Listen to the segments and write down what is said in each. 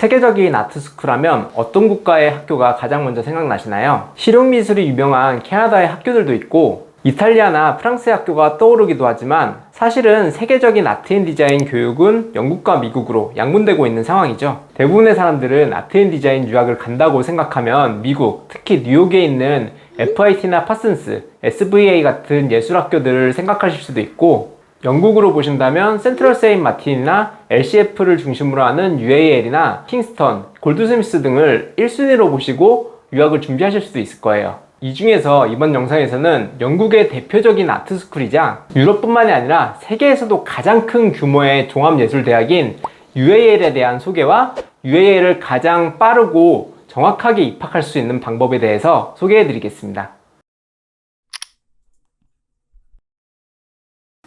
세계적인 아트스쿨 하면 어떤 국가의 학교가 가장 먼저 생각나시나요? 실용미술이 유명한 캐나다의 학교들도 있고 이탈리아나 프랑스의 학교가 떠오르기도 하지만 사실은 세계적인 아트 앤 디자인 교육은 영국과 미국으로 양분되고 있는 상황이죠. 대부분의 사람들은 아트 앤 디자인 유학을 간다고 생각하면 미국, 특히 뉴욕에 있는 FIT나 파슨스, SVA 같은 예술학교들을 생각하실 수도 있고, 영국으로 보신다면 센트럴 세인트 마틴이나 LCF를 중심으로 하는 UAL이나 킹스턴, 골드스미스 등을 1순위로 보시고 유학을 준비하실 수도 있을 거예요. 이 중에서 이번 영상에서는 영국의 대표적인 아트스쿨이자 유럽뿐만이 아니라 세계에서도 가장 큰 규모의 종합예술대학인 UAL에 대한 소개와 UAL을 가장 빠르고 정확하게 입학할 수 있는 방법에 대해서 소개해 드리겠습니다.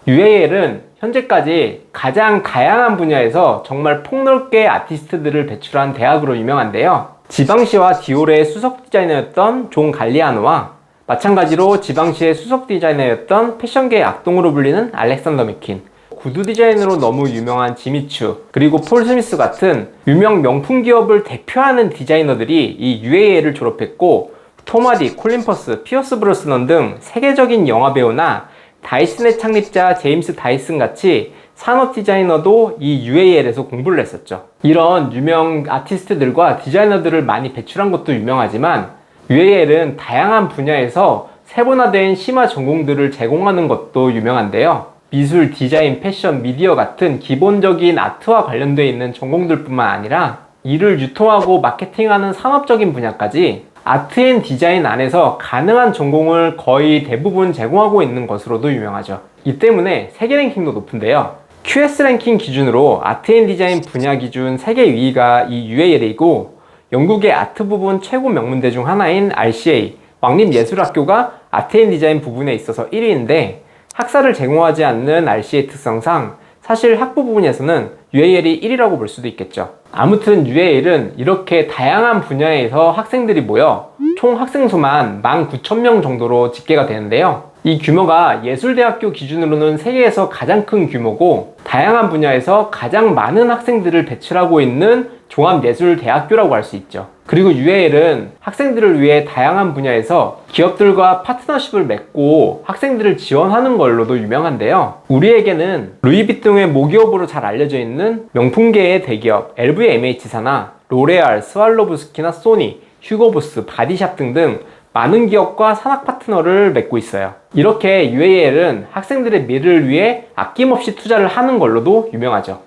UAL은 현재까지 가장 다양한 분야에서 정말 폭넓게 아티스트들을 배출한 대학으로 유명한데요. 지방시와 디올의 수석 디자이너였던 존 갈리아노와 마찬가지로 지방시의 수석 디자이너였던 패션계의 악동으로 불리는 알렉산더 맥퀸, 구두 디자이너로 너무 유명한 지미추, 그리고 폴 스미스 같은 유명 명품 기업을 대표하는 디자이너들이 이 UAL을 졸업했고, 톰 하디, 콜린 퍼스, 피어스 브로스넌 등 세계적인 영화배우나 다이슨의 창립자 제임스 다이슨 같이 산업 디자이너도 이 UAL에서 공부를 했었죠. 이런 유명 아티스트들과 디자이너들을 많이 배출한 것도 유명하지만 UAL은 다양한 분야에서 세분화된 심화 전공들을 제공하는 것도 유명한데요. 미술, 디자인, 패션, 미디어 같은 기본적인 아트와 관련되어 있는 전공들 뿐만 아니라 이를 유통하고 마케팅하는 산업적인 분야까지 아트 앤 디자인 안에서 가능한 전공을 거의 대부분 제공하고 있는 것으로도 유명하죠. 이 때문에 세계 랭킹도 높은데요. QS 랭킹 기준으로 아트 앤 디자인 분야 기준 세계 2위가 이 UAL이고, 영국의 아트 부분 최고 명문대 중 하나인 RCA, 왕립예술학교가 아트 앤 디자인 부분에 있어서 1위인데, 학사를 제공하지 않는 RCA 특성상 사실 학부 부분에서는 UAL이 1위라고 볼 수도 있겠죠. 아무튼 UAL은 이렇게 다양한 분야에서 학생들이 모여 총 학생 수만 19,000명 정도로 집계가 되는데요. 이 규모가 예술대학교 기준으로는 세계에서 가장 큰 규모고, 다양한 분야에서 가장 많은 학생들을 배출하고 있는 종합예술대학교라고 할 수 있죠. 그리고 UAL은 학생들을 위해 다양한 분야에서 기업들과 파트너십을 맺고 학생들을 지원하는 걸로도 유명한데요. 우리에게는 루이비통의 모기업으로 잘 알려져 있는 명품계의 대기업 LVMH사나 로레알, 스왈로브스키나 소니, 휴고보스, 바디샵 등등 많은 기업과 산학 파트너를 맺고 있어요. 이렇게 UAL은 학생들의 미래를 위해 아낌없이 투자를 하는 걸로도 유명하죠.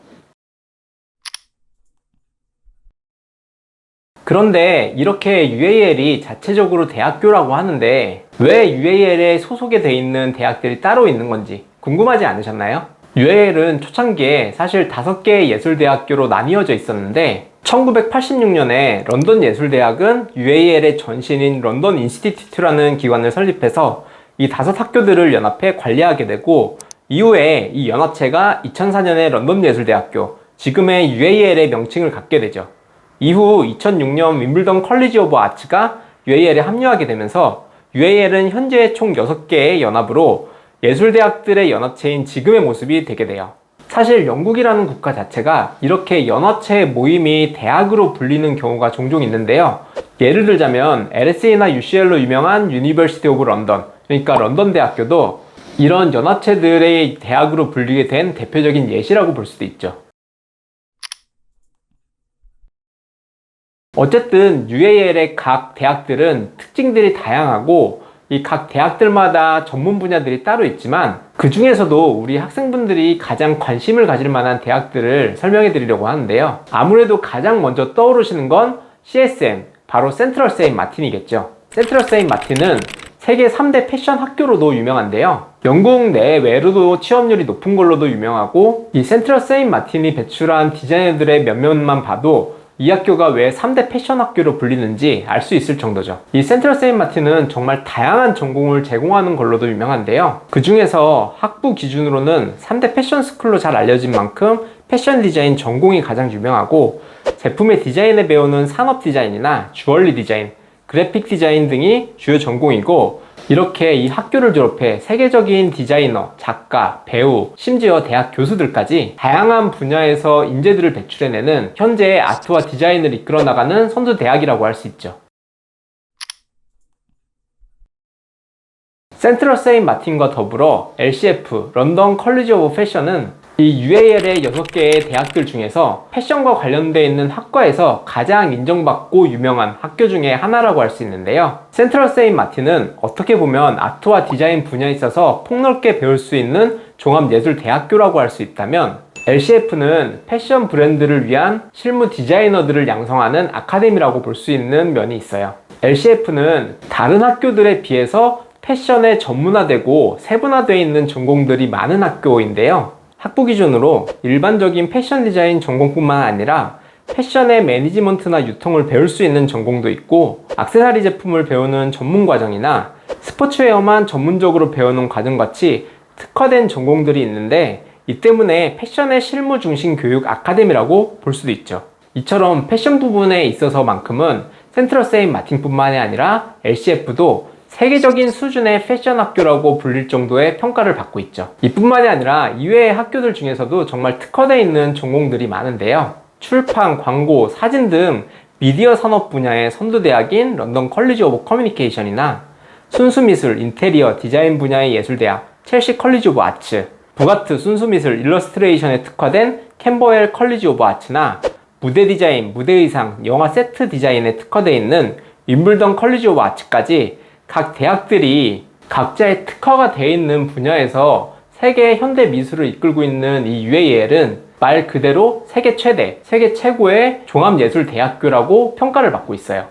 그런데 이렇게 UAL이 자체적으로 대학교라고 하는데 왜 UAL에 소속이 돼 있는 대학들이 따로 있는 건지 궁금하지 않으셨나요? UAL은 초창기에 사실 5개의 예술대학교로 나뉘어져 있었는데 1986년에 런던 예술대학은 UAL의 전신인 런던 인스티튜트라는 기관을 설립해서 이 5학교들을 연합해 관리하게 되고, 이후에 이 연합체가 2004년에 런던 예술대학교, 지금의 UAL의 명칭을 갖게 되죠. 이후 2006년 윈블던 컬리지 오브 아츠가 UAL에 합류하게 되면서 UAL은 현재 총 6개의 연합으로 예술대학들의 연합체인 지금의 모습이 되게 돼요. 사실 영국이라는 국가 자체가 이렇게 연합체의 모임이 대학으로 불리는 경우가 종종 있는데요. 예를 들자면 LSE나 UCL로 유명한 유니버시티 오브 런던, 그러니까 런던 대학교도 이런 연합체들의 대학으로 불리게 된 대표적인 예시라고 볼 수도 있죠. 어쨌든 UAL의 각 대학들은 특징들이 다양하고 이 각 대학들마다 전문 분야들이 따로 있지만, 그 중에서도 우리 학생분들이 가장 관심을 가질 만한 대학들을 설명해 드리려고 하는데요. 아무래도 가장 먼저 떠오르시는 건 CSM, 바로 센트럴 세인트 마틴이겠죠. 센트럴 세인트 마틴은 세계 3대 패션 학교로도 유명한데요. 영국 내외로도 취업률이 높은 걸로도 유명하고, 이 센트럴 세인트 마틴이 배출한 디자이너들의 면면만 봐도 이 학교가 왜 3대 패션 학교로 불리는지 알 수 있을 정도죠. 이 센트럴 세인트 마틴은 정말 다양한 전공을 제공하는 걸로도 유명한데요. 그 중에서 학부 기준으로는 3대 패션 스쿨로 잘 알려진 만큼 패션 디자인 전공이 가장 유명하고, 제품의 디자인에 배우는 산업 디자인이나 주얼리 디자인, 그래픽 디자인 등이 주요 전공이고, 이렇게 이 학교를 졸업해 세계적인 디자이너, 작가, 배우, 심지어 대학 교수들까지 다양한 분야에서 인재들을 배출해내는 현재의 아트와 디자인을 이끌어 나가는 선두 대학이라고 할 수 있죠. 센트럴 세인트 마틴과 더불어 LCF, 런던 컬리지 오브 패션은 이 UAL의 6개의 대학들 중에서 패션과 관련되어 있는 학과에서 가장 인정받고 유명한 학교 중에 하나라고 할 수 있는데요. 센트럴 세인트 마틴은 어떻게 보면 아트와 디자인 분야에 있어서 폭넓게 배울 수 있는 종합예술대학교라고 할 수 있다면, LCF는 패션 브랜드를 위한 실무 디자이너들을 양성하는 아카데미라고 볼 수 있는 면이 있어요. LCF는 다른 학교들에 비해서 패션에 전문화되고 세분화되어 있는 전공들이 많은 학교인데요. 학부 기준으로 일반적인 패션 디자인 전공뿐만 아니라 패션의 매니지먼트나 유통을 배울 수 있는 전공도 있고, 액세서리 제품을 배우는 전문 과정이나 스포츠웨어만 전문적으로 배우는 과정같이 특화된 전공들이 있는데, 이 때문에 패션의 실무 중심 교육 아카데미라고 볼 수도 있죠. 이처럼 패션 부분에 있어서만큼은 센트럴 세인트 마틴뿐만이 아니라 LCF도 세계적인 수준의 패션 학교라고 불릴 정도의 평가를 받고 있죠. 이뿐만이 아니라 이외의 학교들 중에서도 정말 특화되어 있는 전공들이 많은데요. 출판, 광고, 사진 등 미디어 산업 분야의 선두대학인 런던 컬리지 오브 커뮤니케이션이나 순수미술, 인테리어, 디자인 분야의 예술대학 첼시 컬리지 오브 아츠, 부가트 순수미술, 일러스트레이션에 특화된 캠버웰 컬리지 오브 아츠나 무대 디자인, 무대 의상, 영화 세트 디자인에 특화되어 있는 윈블던 컬리지 오브 아츠까지 각 대학들이 각자의 특화가 되어 있는 분야에서 세계 현대 미술을 이끌고 있는 이 UAL은 말 그대로 세계 최대, 세계 최고의 종합예술대학교라고 평가를 받고 있어요.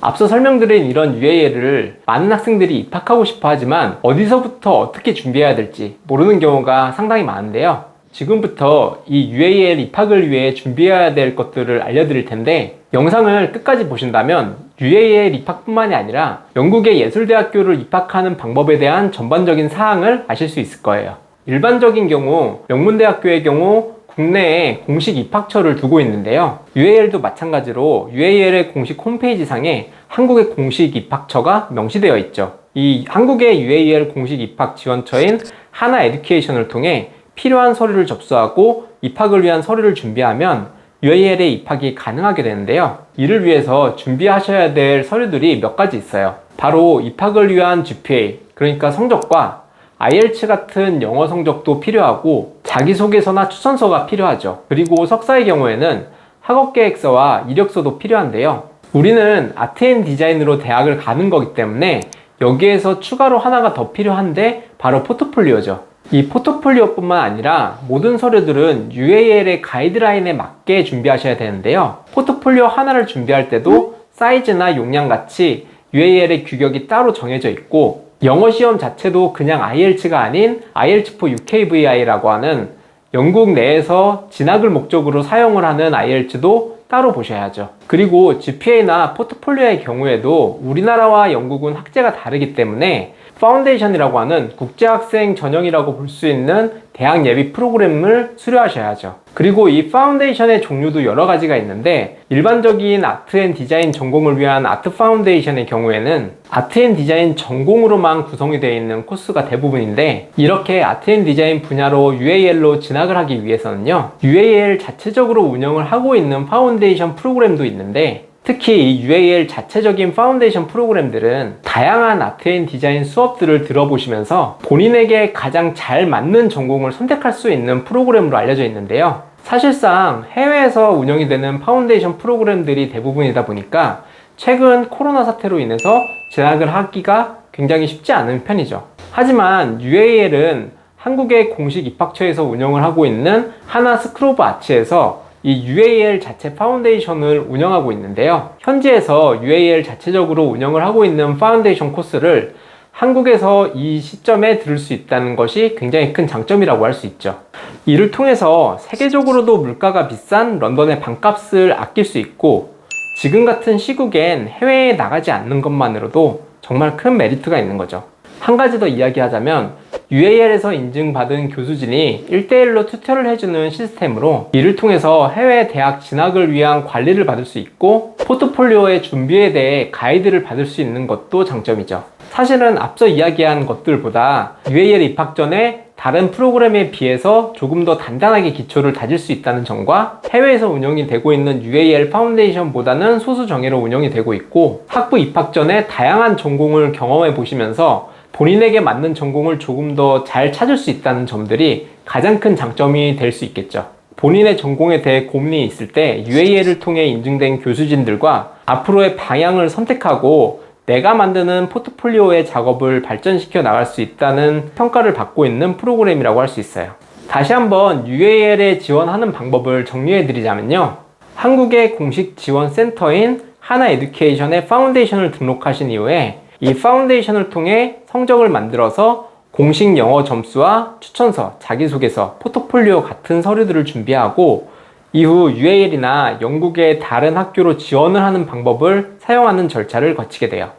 앞서 설명드린 이런 UAL을 많은 학생들이 입학하고 싶어 하지만 어디서부터 어떻게 준비해야 될지 모르는 경우가 상당히 많은데요. 지금부터 이 UAL 입학을 위해 준비해야 될 것들을 알려드릴 텐데, 영상을 끝까지 보신다면 UAL 입학뿐만이 아니라 영국의 예술대학교를 입학하는 방법에 대한 전반적인 사항을 아실 수 있을 거예요. 일반적인 경우 명문대학교의 경우 국내에 공식 입학처를 두고 있는데요. UAL도 마찬가지로 UAL의 공식 홈페이지상에 한국의 공식 입학처가 명시되어 있죠. 이 한국의 UAL 공식 입학 지원처인 하나 에듀케이션을 통해 필요한 서류를 접수하고 입학을 위한 서류를 준비하면 UAL에 입학이 가능하게 되는데요. 이를 위해서 준비하셔야 될 서류들이 몇 가지 있어요. 바로 입학을 위한 GPA, 그러니까 성적과 IELTS 같은 영어 성적도 필요하고, 자기소개서나 추천서가 필요하죠. 그리고 석사의 경우에는 학업계획서와 이력서도 필요한데요. 우리는 아트 앤 디자인으로 대학을 가는 거기 때문에 여기에서 추가로 하나가 더 필요한데 바로 포트폴리오죠. 이 포트폴리오뿐만 아니라 모든 서류들은 UAL의 가이드라인에 맞게 준비하셔야 되는데요. 포트폴리오 하나를 준비할 때도 사이즈나 용량 같이 UAL의 규격이 따로 정해져 있고, 영어 시험 자체도 그냥 IELTS가 아닌 IELTS for UKVI라고 하는 영국 내에서 진학을 목적으로 사용을 하는 IELTS도 따로 보셔야죠. 그리고 GPA나 포트폴리오의 경우에도 우리나라와 영국은 학제가 다르기 때문에 파운데이션이라고 하는 국제학생 전형이라고 볼 수 있는 대학 예비 프로그램을 수료하셔야죠. 그리고 이 파운데이션의 종류도 여러 가지가 있는데, 일반적인 아트 앤 디자인 전공을 위한 아트 파운데이션의 경우에는 아트 앤 디자인 전공으로만 구성이 되어 있는 코스가 대부분인데, 이렇게 아트 앤 디자인 분야로 UAL로 진학을 하기 위해서는요, UAL 자체적으로 운영을 하고 있는 파운데이션 프로그램도 있는데, 특히 이 UAL 자체적인 파운데이션 프로그램들은 다양한 아트 앤 디자인 수업들을 들어보시면서 본인에게 가장 잘 맞는 전공을 선택할 수 있는 프로그램으로 알려져 있는데요. 사실상 해외에서 운영이 되는 파운데이션 프로그램들이 대부분이다 보니까 최근 코로나 사태로 인해서 진학을 하기가 굉장히 쉽지 않은 편이죠. 하지만 UAL은 한국의 공식 입학처에서 운영을 하고 있는 하나 스쿨 오브 아츠에서 이 UAL 자체 파운데이션을 운영하고 있는데요. 현지에서 UAL 자체적으로 운영을 하고 있는 파운데이션 코스를 한국에서 이 시점에 들을 수 있다는 것이 굉장히 큰 장점이라고 할 수 있죠. 이를 통해서 세계적으로도 물가가 비싼 런던의 방값을 아낄 수 있고, 지금 같은 시국엔 해외에 나가지 않는 것만으로도 정말 큰 메리트가 있는 거죠. 한 가지 더 이야기하자면 UAL에서 인증받은 교수진이 1대1로 튜터를 해주는 시스템으로 이를 통해서 해외 대학 진학을 위한 관리를 받을 수 있고 포트폴리오의 준비에 대해 가이드를 받을 수 있는 것도 장점이죠. 사실은 앞서 이야기한 것들보다 UAL 입학 전에 다른 프로그램에 비해서 조금 더 단단하게 기초를 다질 수 있다는 점과 해외에서 운영이 되고 있는 UAL 파운데이션보다는 소수 정예로 운영이 되고 있고 학부 입학 전에 다양한 전공을 경험해 보시면서 본인에게 맞는 전공을 조금 더 잘 찾을 수 있다는 점들이 가장 큰 장점이 될 수 있겠죠. 본인의 전공에 대해 고민이 있을 때 UAL을 통해 인증된 교수진들과 앞으로의 방향을 선택하고 내가 만드는 포트폴리오의 작업을 발전시켜 나갈 수 있다는 평가를 받고 있는 프로그램이라고 할 수 있어요. 다시 한번 UAL에 지원하는 방법을 정리해 드리자면요. 한국의 공식 지원 센터인 하나 에듀케이션의 파운데이션을 등록하신 이후에 이 파운데이션을 통해 성적을 만들어서 공식 영어 점수와 추천서, 자기소개서, 포트폴리오 같은 서류들을 준비하고 이후 UAL이나 영국의 다른 학교로 지원을 하는 방법을 사용하는 절차를 거치게 돼요.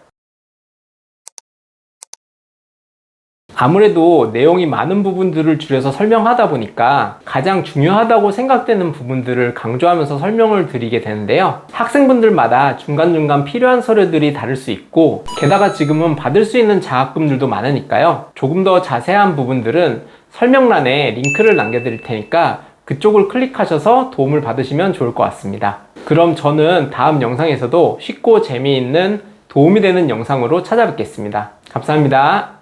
아무래도 내용이 많은 부분들을 줄여서 설명하다 보니까 가장 중요하다고 생각되는 부분들을 강조하면서 설명을 드리게 되는데요. 학생분들마다 중간중간 필요한 서류들이 다를 수 있고 게다가 지금은 받을 수 있는 장학금들도 많으니까요. 조금 더 자세한 부분들은 설명란에 링크를 남겨드릴 테니까 그쪽을 클릭하셔서 도움을 받으시면 좋을 것 같습니다. 그럼 저는 다음 영상에서도 쉽고 재미있는 도움이 되는 영상으로 찾아뵙겠습니다. 감사합니다.